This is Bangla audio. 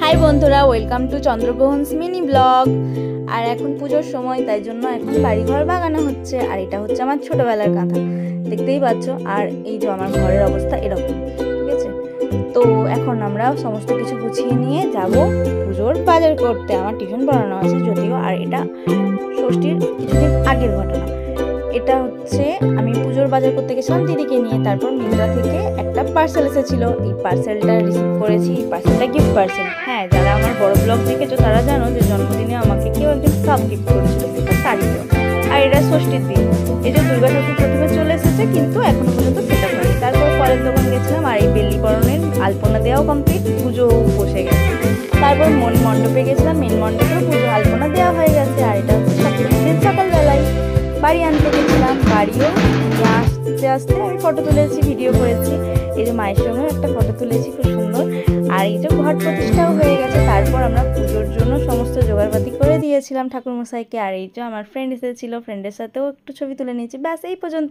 হাই বন্ধুরা, ওয়েলকাম টু চন্দ্রগ্রহণস মিনি ব্লগ। আর এখন পুজোর সময়, তাই জন্য এখন বাড়িঘর বাগানো হচ্ছে। আর এটা হচ্ছে আমার ছোটবেলার কাঁথা, দেখতেই পাচ্ছ। আর এই যে আমার ঘরের অবস্থা এরকম, ঠিক আছে। তো এখন আমরা সমস্ত কিছু গুছিয়ে নিয়ে যাব পুজোর বাজার করতে। আমার টিফিন বানানো আছে যদিও, আর এটা ষষ্ঠীর কিছুদিন আগের ঘটনা। এটা হচ্ছে আমি পুজোর বাজার করতে গেছিলাম দিদিকে নিয়ে। তারপর মিন্ত্রা থেকে একটা পার্সেল এসেছিল, এই পার্সেলটা রিসিভ করেছি। এই পার্সেলটা গিফট পার্সেল। হ্যাঁ, যারা আমার বড় ব্লগ দেখেছো তারা জানো যে জন্মদিনে আমাকে কেউ একজন কাপ গিফট করেছিল, সেটা শাড়িতেও। আর এটা ষষ্ঠীর দিন, এই যে দুর্গা ঠাকুর প্রতিমা চলে এসেছে, কিন্তু এখনো পর্যন্ত সেটা হয়নি। তারপর পরের দোকান গেছিলাম, আর এই বেল্লিকরণের আলপনা দেওয়াও কমপ্লিট, পুজো বসে গেছে। তারপর মণ্ডপে গেছিলাম, মেন মণ্ডপেও পুজো আলপনা দেওয়া হয়ে গেছে। আর এটা হচ্ছে দিন সকালবেলায় বাড়ি আনতে গেছিলাম। বাড়িও আস্তে আস্তে আমি ফটো তুলেছি, ভিডিও করেছি। এই যে মায়ের সঙ্গে একটা ফটো তুলেছি, খুব সুন্দর। আর এই যে ঘট প্রতিষ্ঠাও হয়ে গেছে। তারপর আমরা পুজোর জন্য সমস্ত জোগাড়পাতি করে দিয়েছিলাম ঠাকুরমশাইকে। আর এই যে আমার ফ্রেন্ড এসেছিল, ফ্রেন্ডের সাথেও একটু ছবি তুলে নিয়েছি। ব্যাস এই পর্যন্ত।